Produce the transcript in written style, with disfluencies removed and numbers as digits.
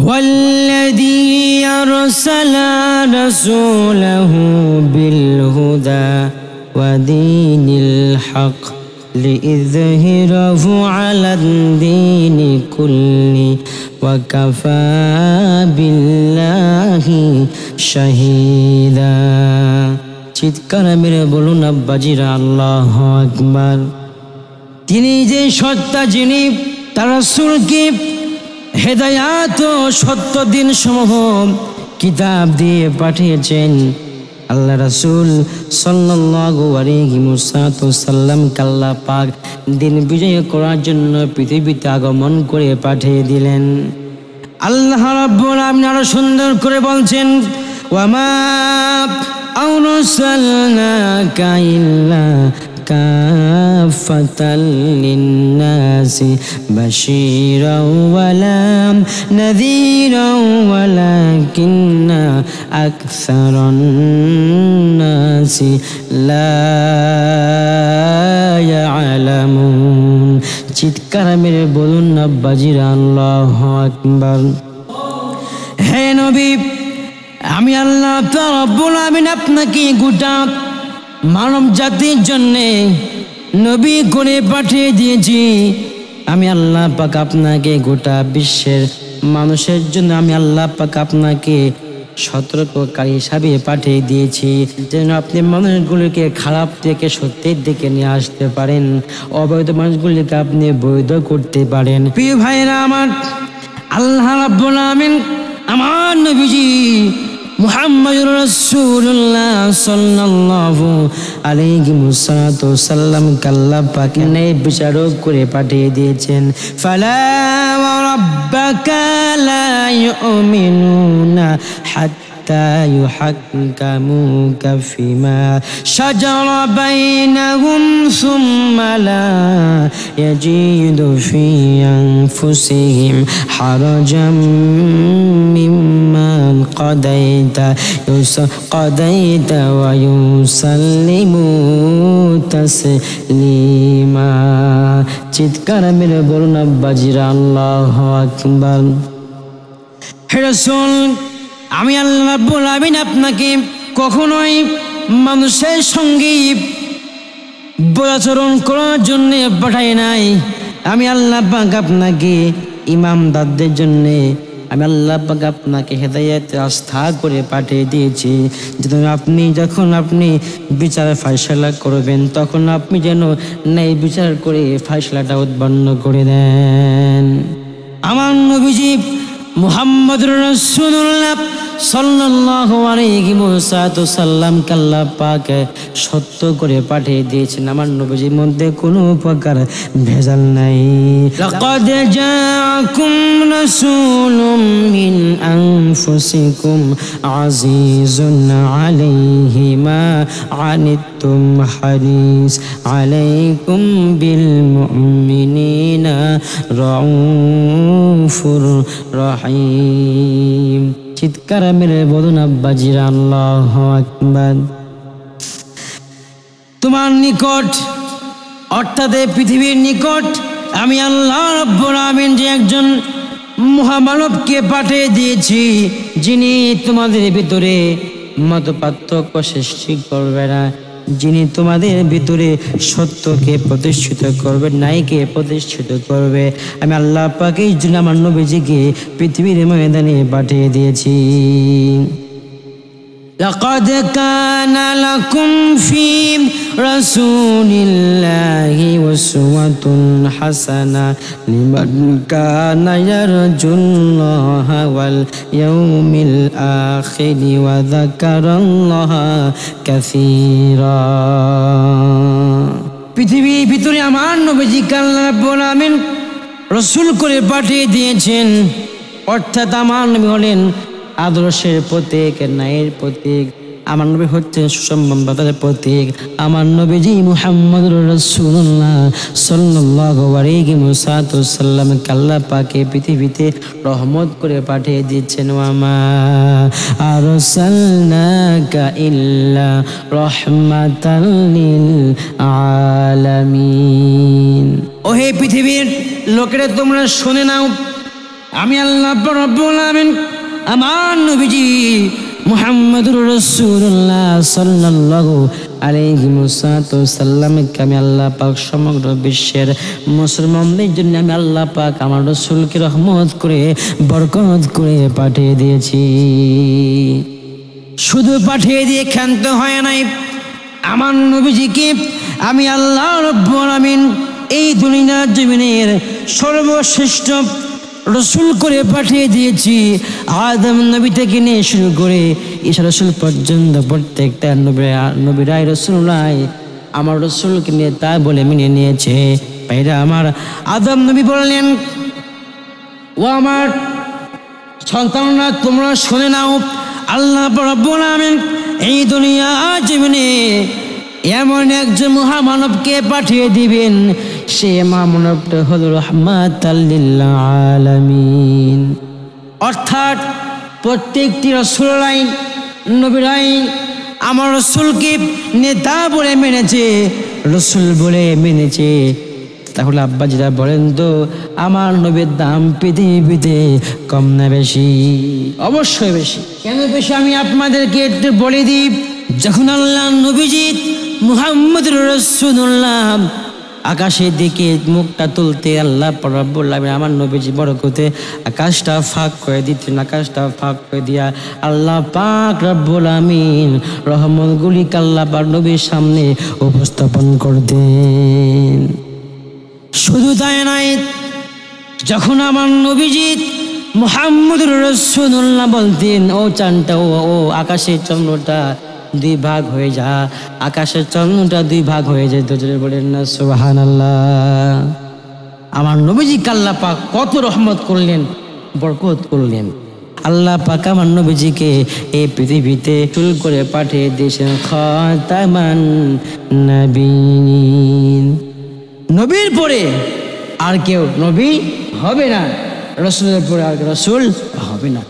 والذي أرسل رسوله بالهدى ودين الحق ليظهره على الدين كله وكفى بالله شهيدا চিৎকার মেরে বলুন আব্বাজিরা আল্লাহু আকবার। তিনি যে সত্তা, যিনি তার রাসূলকে হেদায়াত ও সত্য দিন সমূহ কিতাব দিয়ে পাঠিয়েছেন। আল্লাহ রাসূল সাল্লাল্লাহু আলাইহি ওয়াসাল্লাম আল্লাহ পাক দিন বিজয় করার জন্য পৃথিবীতে আগমন করে পাঠিয়ে দিলেন। আল্লাহ রাব্বুল আলামিন আরো সুন্দর করে বলছেন, ওয়ামা আরসালনাকা ইল্লা কাফাতাল লিন্নাসি বাশীরাও ওয়ালা নাযীরাও ওয়ালাকিন্না আকসারান নাসি লা ইয়ালামুন। চিৎকার মেরে বলুন আব্বাজিরা আল্লাহু আকবার। হে নবী, আমি আল্লাহ রাব্বুল আলামিন আপনাকে গোটা মানব জাতির জন্যে নবী করে পাঠিয়ে দিয়েছি। আমি আল্লাহ পাক আপনাকে গোটা বিশ্বের মানুষের জন্য আমি আল্লাহ পাক আপনাকে সতর্ককারী হিসাবে পাঠিয়ে দিয়েছি, যেন আপনি মানুষগুলিকে খারাপ থেকে সত্যের দিকে নিয়ে আসতে পারেন, অবৈধ মানুষগুলিকে আপনি বৈধ করতে পারেন। প্রিয় ভাইরা আমার, আল্লাহ রাব্বুল আলামিন আমার নবীজি মুহাম্মদুর রাসূলুল্লাহ সাল্লাল্লাহু আলাইহি ওয়াসাল্লাম আল্লাহ পাক ন্যায় বিচারক করে পাঠিয়ে দিয়েছেন। ফালা ওয়া রাব্বাকা লা ইউমিনুনা হাত্তা ইউহাক্কিমুকা ফিমা শাজারা বাইনাহুম সুম্মা লা ইয়াজিদু ফি আনফুসিহিম হারাজাম মিম্মা قضيت ويسلموا تسليما। চিৎকার মেরে বলুন আব্বাজিরা আল্লাহু আকবার। হে রাসূল, আমি আল্লাহ রাব্বুল আলামিন আপনাকে কখনোই মানুষের সঙ্গে আচরণ করার জন্য পাঠাই নাই। আমি আল্লাহ পাক আপনাকে ইমামদারদের জন্য, আমি আল্লাহ পাক আপনাকে হেদায়েতের আস্থা করে পাঠিয়ে দিয়েছি, যেন আপনি যখন আপনি বিচার ফয়সালা করবেন তখন আপনি যেন ন্যায় বিচার করে ফয়সালাটা উৎপন্ন করে দেন। আমার নবীজি মুহাম্মদুর রাসূলুল্লাহ সাল্লাল্লাহু আলাইহি ওয়াসাল্লাম আল্লাহ পাক সত্য করে পাঠিয়ে দিয়েছেন। আমার নবীজির মধ্যে কোনো প্রকার ভেজাল নাই। লাকাদ জাআকুম রাসূলুম মিন আনফুসিকুম আজিজুন আলাইহি মা আনিতুম হারিস আলাইকুম বিল মুমিনিনা রাউফুর রহিম। চিৎকার মেরে বলুন আব্বাজিরা আল্লাহু আকবার। তোমার নিকট অর্থাৎ পৃথিবীর নিকট আমি আল্লাহ রাব্বুল আলামিন যে একজন মহামানবকে পাঠিয়ে দিয়েছি, যিনি তোমাদের ভিতরে মতপার্থক্য সৃষ্টি করবে না, যিনি তোমাদের ভিতরে সত্যকে প্রতিষ্ঠিত করবে, ন্যায়কে প্রতিষ্ঠিত করবে। আমি আল্লাহ পাক এই জন্য আমার নবীজিকে পৃথিবীর ময়দানে পাঠিয়ে দিয়েছি। লাকাদ কানা লাকুম ফি রাসূলিল্লাহি উসওয়াতুন হাসানা লিমান কানা ইয়ারজুল্লাহা ওয়াল ইয়াউমিল আখির ওয়া যাকারাল্লাহা কাসীরা। পৃথিবীর ভিতরে আমার নবীজিকে আল্লাহ রাব্বুল আলামিন রাসূল করে পাঠিয়ে দিয়েছেন, অর্থাৎ আমার নবী হলেন আদর্শের প্রতীক, ন্যায়ের প্রতীক। আমার নবী হচ্ছেন সুসংবাদের প্রতীক। আমার নবীজি মুহাম্মদুর রাসূলুল্লাহ সাল্লাল্লাহু আলাইহি ওয়াসাল্লাম আল্লাহ পাকে পৃথিবীতে রহমত করে পাঠিয়ে দিয়েছেন। ওয়ামা আরসালনাকা ইল্লা রাহমাতাল লিল আলামিন। ও হে পৃথিবীর লোকেরা, তোমরা শুনে নাও, আমি আল্লাহ রাব্বুল আলামিন আমার নবীজি মুহাম্মদুর রাসূলুল্লাহ সাল্লাল্লাহু আলাইহি ওয়াসাল্লামকে আমি আল্লাহ পাক সমগ্র বিশ্বের মুসলমানদের জন্য আমি আল্লাহ পাক আমার রাসূলকে রহমত করে বরকত করে পাঠিয়ে দিয়েছি। শুধু পাঠিয়ে দিয়ে ক্ষান্ত হয় নাই, আমার নবীজিকে আমি আল্লাহ রাব্বুল আলামিন এই দুনিয়ার জমিনের সর্বশ্রেষ্ঠ রসুল করে পাঠিয়ে দিয়েছি। আদম নবী থেকে নিয়ে শুরু করে ঈসা রসুল পর্যন্ত প্রত্যেকটা নবীরাই রসুলরাই আমার রসুলকে নিয়ে তা বলে মেনে নিয়েছে। ভাইরা আমার, আদম নবী বললেন, ও আমার সন্তানরা তোমরা শুনে নাও, আল্লাহ রাব্বুল আলামিন এই দুনিয়া জমিনে এমন একজন মহামানবকে পাঠিয়ে দিবেন, সে মহামানবটা হলো রাহমাতাল লিল আলামিন। অর্থাৎ প্রত্যেকটি রাসূলরাই নবীরাই আমার রাসূলকে নেতা বলে মেনেছে, রাসূল বলে মেনেছে। তাহলে আব্বাজিরা বলেন তো, আমার নবীর দাম পৃথিবীতে কম না বেশি? অবশ্যই বেশি। কেন বেশি আমি আপনাদেরকে একটু বলে দিই। যখন আল্লাহ নবীজি মুহাম্মদুর রাসূলুল্লাহ আকাশের দিকে মুখটা তুলতে আল্লাহ রাব্বুল আলামিন আমার নবীজি বরকতে আকাশটা ফাঁক করে দিতেন। আকাশটা ফাঁক করে দিয়া আল্লাহ পাক রাব্বুল আলামিন রহমতগুলিকে আল্লাহ পাক নবীর সামনে উপস্থাপন করতেন। শুধু তাই নয়, যখন আমার নবীজি মুহাম্মদুর রাসূলুল্লাহ বলতেন, ও চাঁদটা ও আকাশের চন্দ্রটা দুই ভাগ হয়ে যা, আকাশের চন্দ্রটা দুই ভাগ হয়ে যায়। দুজনে বলেন না সুবহানাল্লাহ। আমার নবীজি আল্লাহ পাক কত রহমত করলেন, বরকত করলেন। আল্লাহ পাক আমার নবীজিকে এই পৃথিবীতে চুল করে পাঠিয়ে দিয়েছেন খাতামান নবীন। নবীর পরে আর কেউ নবী হবে না, রসুলের পরে আর রসুল হবে না।